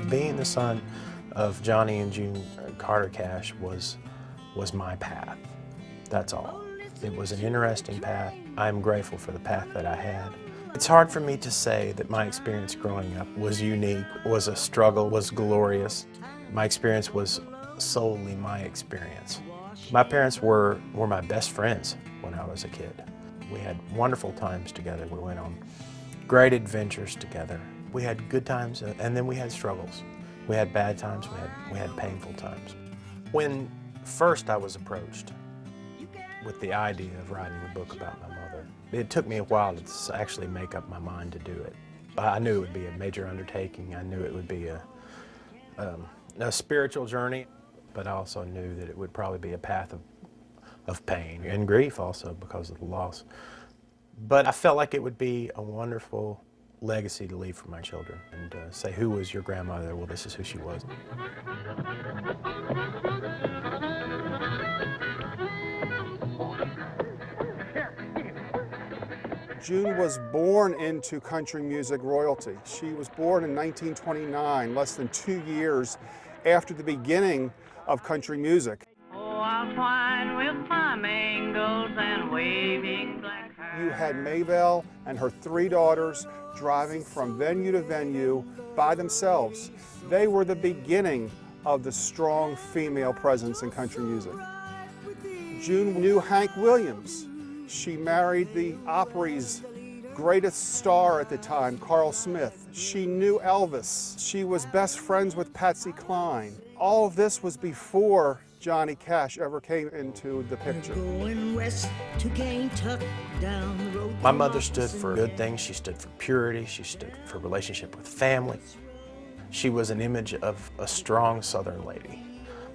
Being the son of Johnny and June Carter Cash was my path. That's all. It was an interesting path. I'm grateful for the path that I had. It's hard for me to say that my experience growing up was unique, was a struggle, was glorious. My experience was solely my experience. My parents were my best friends when I was a kid. We had wonderful times together. We went on great adventures together. We had good times and then we had struggles. We had bad times, we had painful times. When first I was approached with the idea of writing a book about my mother, it took me a while to actually make up my mind to do it. I knew it would be a major undertaking. I knew it would be a spiritual journey, but I also knew that it would probably be a path of pain and grief also because of the loss. But I felt like it would be a wonderful legacy to leave for my children and say, who was your grandmother? Well, this is who she was. June was born into country music royalty. She was born in 1929, less than 2 years after the beginning of country music. Oh, I'll twine with flamingos and waving black hair. You had Maybelle and her 3 daughters driving from venue to venue by themselves. They were the beginning of the strong female presence in country music. June knew Hank Williams. She married the Opry's greatest star at the time, Carl Smith. She knew Elvis. She was best friends with Patsy Cline. All of this was before Johnny Cash ever came into the picture. Going west to Kentucky, down the road. My mother stood for good things. She stood for purity. She stood for relationship with family. She was an image of a strong Southern lady.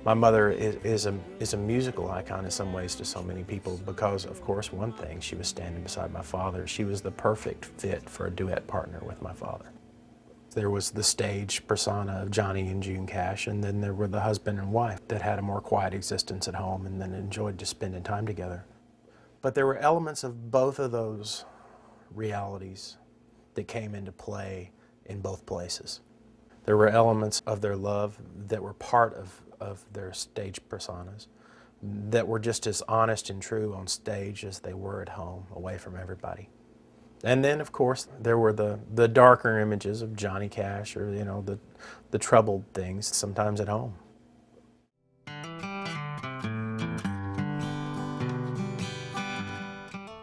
My mother is a musical icon in some ways to so many people because, of course, one thing, she was standing beside my father. She was the perfect fit for a duet partner with my father. There was the stage persona of Johnny and June Cash, and then there were the husband and wife that had a more quiet existence at home and then enjoyed just spending time together. But there were elements of both of those realities that came into play in both places. There were elements of their love that were part of their stage personas that were just as honest and true on stage as they were at home, away from everybody. And then, of course, there were the darker images of Johnny Cash or, you know, the troubled things, sometimes at home.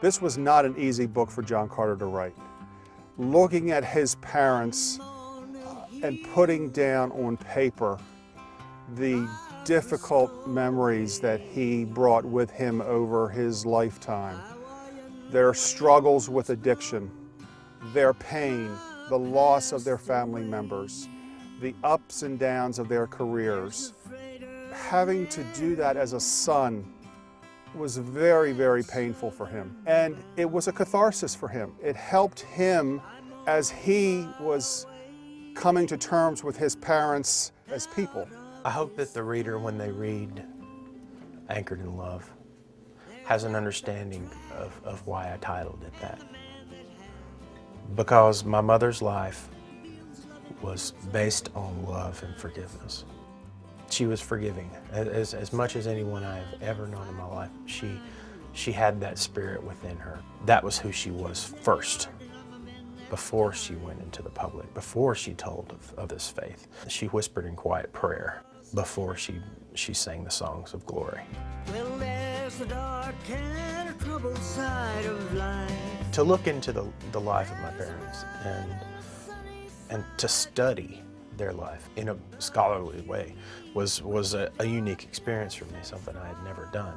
This was not an easy book for John Carter to write. Looking at his parents and putting down on paper the difficult memories that he brought with him over his lifetime, their struggles with addiction, their pain, the loss of their family members, the ups and downs of their careers. Having to do that as a son was very, very painful for him. And it was a catharsis for him. It helped him as he was coming to terms with his parents as people. I hope that the reader, when they read Anchored in Love, has an understanding of why I titled it that. Because my mother's life was based on love and forgiveness. She was forgiving. As much as anyone I've ever known in my life, she had that spirit within her. That was who she was first, before she went into the public, before she told of this faith. She whispered in quiet prayer before she sang the songs of glory. Well, there's the dark and troubled side of life. To look into the life of my parents and to study their life in a scholarly way was a unique experience for me, something I had never done.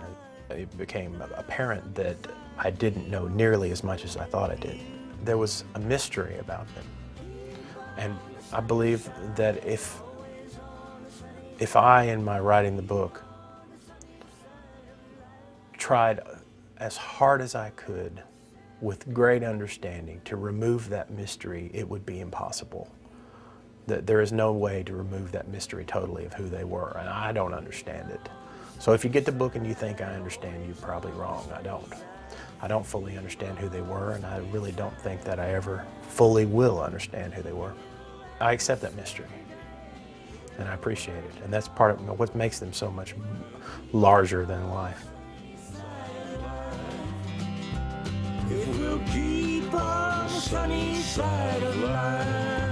It became apparent that I didn't know nearly as much as I thought I did. There was a mystery about them. And I believe that if I, in my writing the book, tried as hard as I could with great understanding to remove that mystery, it would be impossible. That there is no way to remove that mystery totally of who they were, and I don't understand it. So if you get the book and you think I understand, you're probably wrong. I don't. I don't fully understand who they were, and I really don't think that I ever fully will understand who they were. I accept that mystery. and I appreciate it. And that's part of what makes them so much larger than life. It will keep on the sunny side of life.